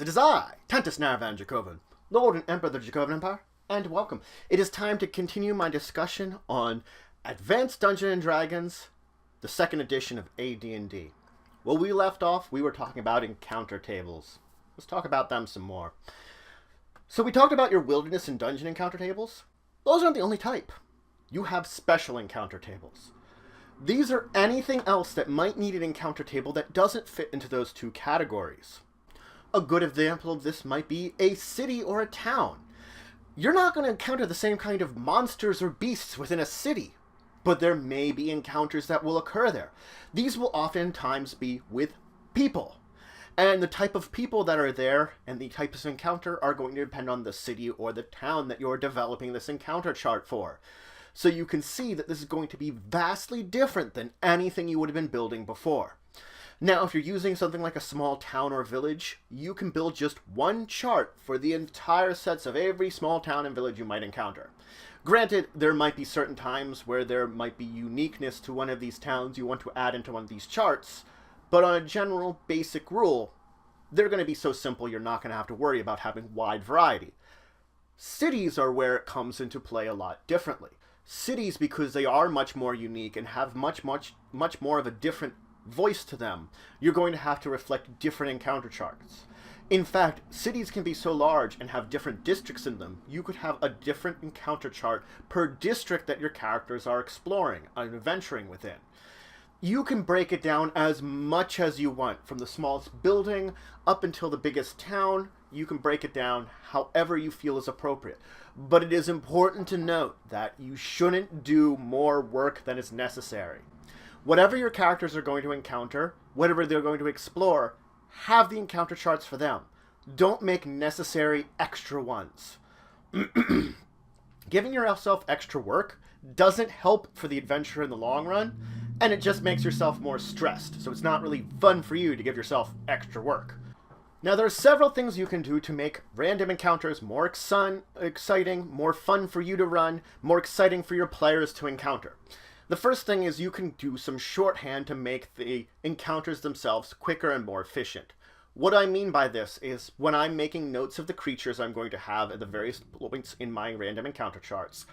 it is I, Tentus Naravan Dracovin, Lord and Emperor of the Dracovin Empire, and welcome. It is time to continue my discussion on Advanced Dungeons & Dragons, the second edition of AD&D. Well, we left off, we were talking about encounter tables. Let's talk about them some more. So we talked about your wilderness and dungeon encounter tables. Those aren't the only type. You have special encounter tables. These are anything else that might need an encounter table that doesn't fit into those two categories. A good example of this might be a city or a town. You're not going to encounter the same kind of monsters or beasts within a city, but there may be encounters that will occur there. These will oftentimes be with people. And the type of people that are there and the types of encounter are going to depend on the city or the town that you're developing this encounter chart for. So you can see that this is going to be vastly different than anything you would have been building before. Now, if you're using something like a small town or village, you can build just one chart for the entire sets of every small town and village you might encounter. Granted, there might be certain times where there might be uniqueness to one of these towns you want to add into one of these charts, but on a general basic rule, they're going to be so simple you're not going to have to worry about having wide variety. Cities are where it comes into play a lot differently. Cities, because they are much more unique and have much more of a different voice to them, you're going to have to reflect different encounter charts. In fact, cities can be so large and have different districts in them, you could have a different encounter chart per district that your characters are exploring and adventuring within. You can break it down as much as you want, from the smallest building up until the biggest town. You can break it down however you feel is appropriate. But it is important to note that you shouldn't do more work than is necessary. Whatever your characters are going to encounter, whatever they're going to explore, have the encounter charts for them. Don't make necessary extra ones. Giving yourself extra work doesn't help for the adventure in the long run, and it just makes yourself more stressed, so it's not really fun for you to give yourself extra work. Now, there are several things you can do to make random encounters more exciting, more fun for you to run, more exciting for your players to encounter. The first thing is you can do some shorthand to make the encounters themselves quicker and more efficient. What I mean by this is when I'm making notes of the creatures I'm going to have at the various points in my random encounter charts,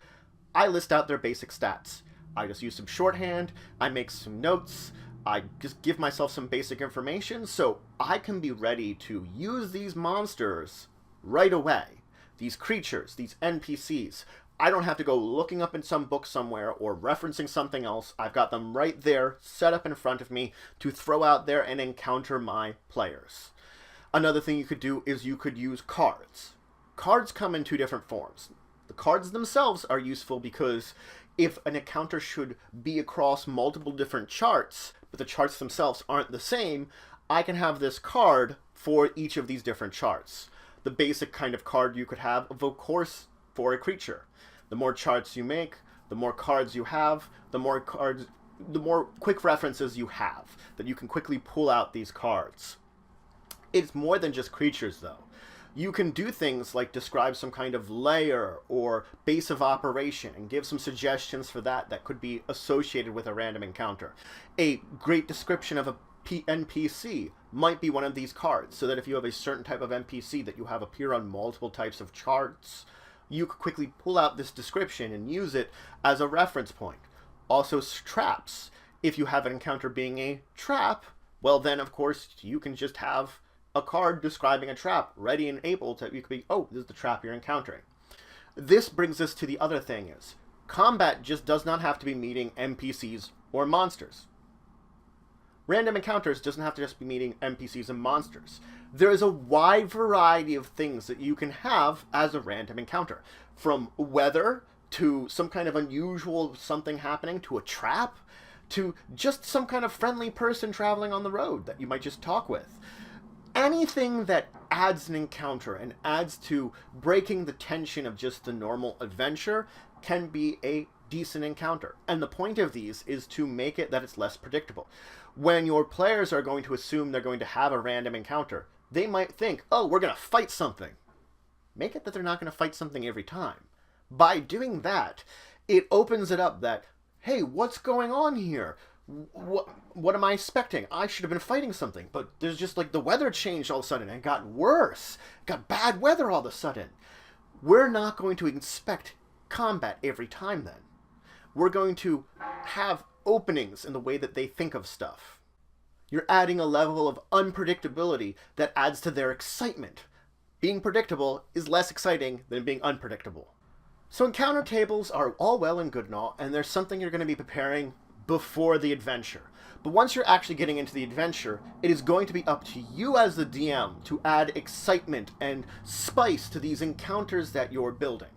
I list out their basic stats. I just use some shorthand, I make some notes, I just give myself some basic information so I can be ready to use these monsters right away. These creatures, these NPCs. I don't have to go looking up in some book somewhere or referencing something else. I've got them right there, set up in front of me to throw out there and encounter my players. Another thing you could do is you could use cards. Cards come in two different forms. The cards themselves are useful because if an encounter should be across multiple different charts, but the charts themselves aren't the same, I can have this card for each of these different charts. The basic kind of card you could have, of course, for a creature. The more charts you make, the more cards you have, the more quick references you have, that you can quickly pull out these cards. It's more than just creatures, though. You can do things like describe some kind of layer or base of operation and give some suggestions for that could be associated with a random encounter. A great description of a NPC might be one of these cards, so that if you have a certain type of NPC that you have appear on multiple types of charts, you could quickly pull out this description and use it as a reference point. Also, traps. If you have an encounter being a trap, well then, of course, you can just have a card describing a trap ready and able to, you could be, oh, this is the trap you're encountering. This brings us to the other thing is, combat just does not have to be meeting NPCs or monsters. Random encounters doesn't have to just be meeting NPCs and monsters. There is a wide variety of things that you can have as a random encounter. From weather, to some kind of unusual something happening, to a trap, to just some kind of friendly person traveling on the road that you might just talk with. Anything that adds an encounter and adds to breaking the tension of just the normal adventure can be a decent encounter. And the point of these is to make it that it's less predictable. When your players are going to assume they're going to have a random encounter, they might think, oh, we're going to fight something. Make it that they're not going to fight something every time. By doing that, it opens it up that, hey, what's going on here? What am I expecting? I should have been fighting something, but there's just like the weather changed all of a sudden and got worse. Got bad weather all of a sudden. We're not going to expect combat every time then. We're going to have openings in the way that they think of stuff. You're adding a level of unpredictability that adds to their excitement. Being predictable is less exciting than being unpredictable. So encounter tables are all well and good and all, and there's something you're going to be preparing before the adventure. But once you're actually getting into the adventure, it is going to be up to you as the DM to add excitement and spice to these encounters that you're building.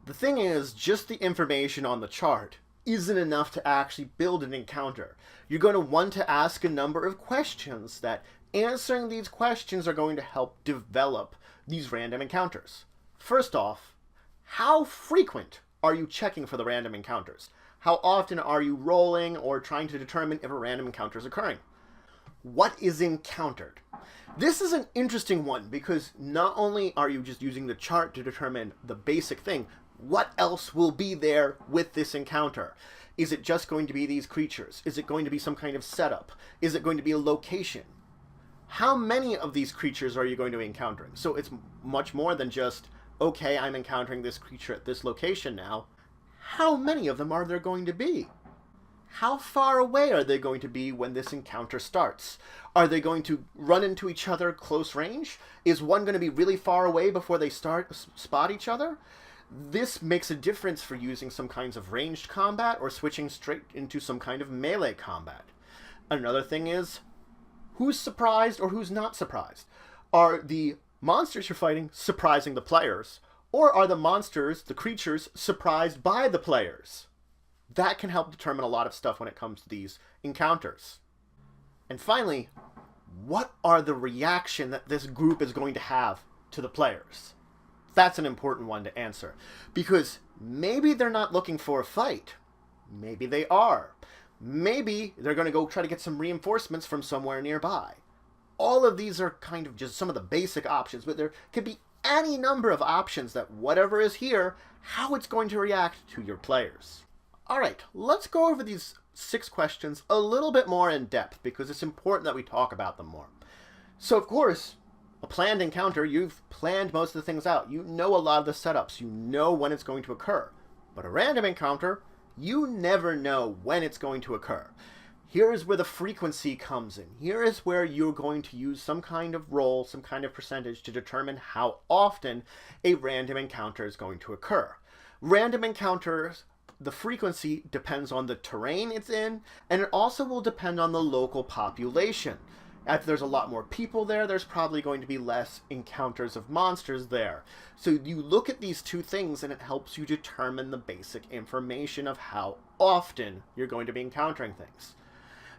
The thing is, just the information on the chart isn't enough to actually build an encounter. You're going to want to ask a number of questions that answering these questions are going to help develop these random encounters. First off, how frequent are you checking for the random encounters? How often are you rolling or trying to determine if a random encounter is occurring? What is encountered? This is an interesting one because not only are you just using the chart to determine the basic thing, what else will be there with this encounter? Is it just going to be these creatures? Is it going to be some kind of setup? Is it going to be a location? How many of these creatures are you going to be encountering? So it's much more than just, okay, I'm encountering this creature at this location now. How many of them are there going to be? How far away are they going to be when this encounter starts? Are they going to run into each other close range? Is one going to be really far away before they spot each other? This makes a difference for using some kinds of ranged combat or switching straight into some kind of melee combat. Another thing is, who's surprised or who's not surprised? Are the monsters you're fighting surprising the players? Or are the monsters, the creatures, surprised by the players? That can help determine a lot of stuff when it comes to these encounters. And finally, what are the reaction that this group is going to have to the players? That's an important one to answer. Because maybe they're not looking for a fight. Maybe they are. Maybe they're going to go try to get some reinforcements from somewhere nearby. All of these are kind of just some of the basic options, but there could be any number of options that whatever is here, how it's going to react to your players. Alright, let's go over these 6 questions a little bit more in depth because it's important that we talk about them more. So of course, a planned encounter, you've planned most of the things out. You know a lot of the setups. You know when it's going to occur. But a random encounter, you never know when it's going to occur. Here is where the frequency comes in. Here is where you're going to use some kind of roll, some kind of percentage to determine how often a random encounter is going to occur. Random encounters, the frequency depends on the terrain it's in, and it also will depend on the local population. If there's a lot more people there, there's probably going to be less encounters of monsters there. So you look at these two things and it helps you determine the basic information of how often you're going to be encountering things.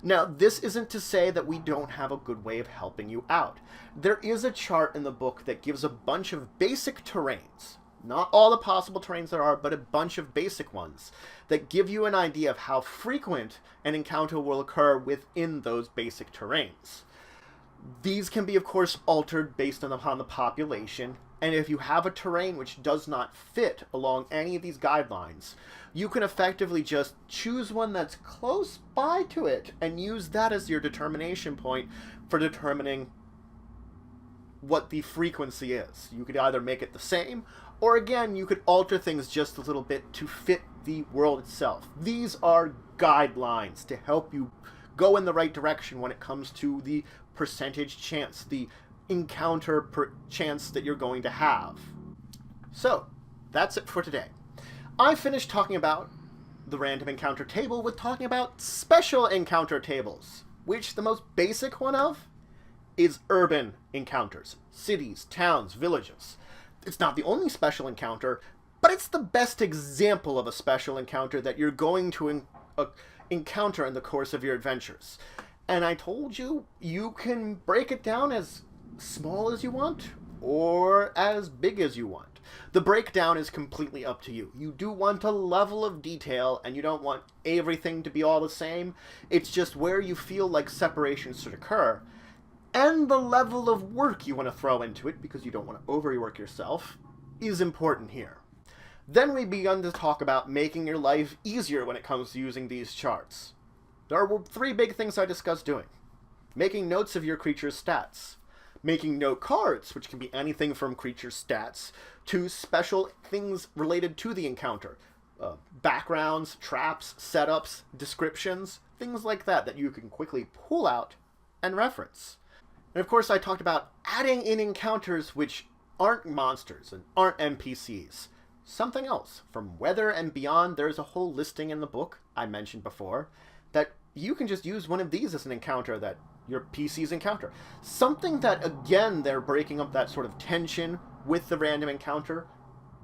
Now, this isn't to say that we don't have a good way of helping you out. There is a chart in the book that gives a bunch of basic terrains. Not all the possible terrains there are, but a bunch of basic ones that give you an idea of how frequent an encounter will occur within those basic terrains. These can be, of course, altered based upon the population, and if you have a terrain which does not fit along any of these guidelines, you can effectively just choose one that's close by to it and use that as your determination point for determining what the frequency is. You could either make it the same, or again, you could alter things just a little bit to fit the world itself. These are guidelines to help you go in the right direction when it comes to the percentage chance, the encounter chance that you're going to have. So, that's it for today. I finished talking about the random encounter table with talking about special encounter tables, which the most basic one of is urban encounters. Cities, towns, villages. It's not the only special encounter, but it's the best example of a special encounter that you're going to encounter in the course of your adventures. And I told you, you can break it down as small as you want or as big as you want. The breakdown is completely up to you. You do want a level of detail and you don't want everything to be all the same. It's just where you feel like separation should occur. And the level of work you want to throw into it, because you don't want to overwork yourself, is important here. Then we begun to talk about making your life easier when it comes to using these charts. there are 3 big things I discussed doing. Making notes of your creature's stats. Making note cards, which can be anything from creature stats to special things related to the encounter. Backgrounds, traps, setups, descriptions, things like that you can quickly pull out and reference. And of course, I talked about adding in encounters which aren't monsters and aren't NPCs. Something else. From Weather and Beyond, there's a whole listing in the book I mentioned before that you can just use one of these as an encounter that your PCs encounter. Something that, again, they're breaking up that sort of tension with the random encounter,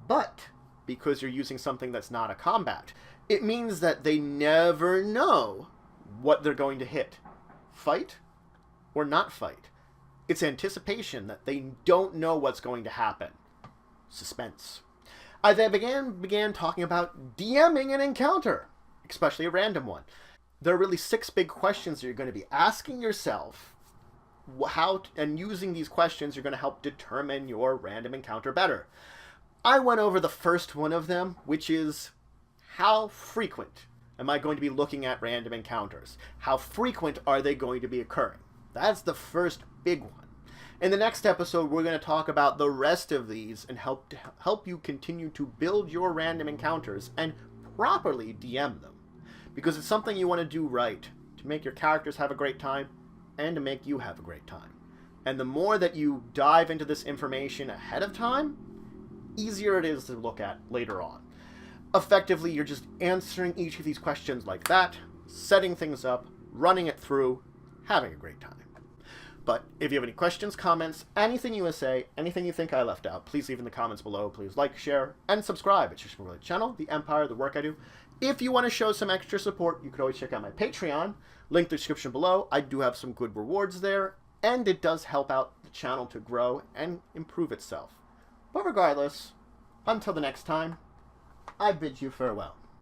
but because you're using something that's not a combat, it means that they never know what they're going to hit. Fight or not fight. It's anticipation that they don't know what's going to happen. Suspense. I then began talking about DMing an encounter, especially a random one. There are really 6 big questions that you're going to be asking yourself. And using these questions, you're going to help determine your random encounter better. I went over the first one of them, which is how frequent am I going to be looking at random encounters? How frequent are they going to be occurring? That's the first big one. In the next episode, we're going to talk about the rest of these and help you continue to build your random encounters and properly DM them. Because it's something you want to do right to make your characters have a great time and to make you have a great time. And the more that you dive into this information ahead of time, easier it is to look at later on. Effectively, you're just answering each of these questions like that, setting things up, running it through, having a great time. But if you have any questions, comments, anything you want to say, anything you think I left out, please leave in the comments below. Please like, share, and subscribe. It's just my channel, The Empire, the work I do. If you want to show some extra support, you can always check out my Patreon. Link in the description below. I do have some good rewards there, and it does help out the channel to grow and improve itself. But regardless, until the next time, I bid you farewell.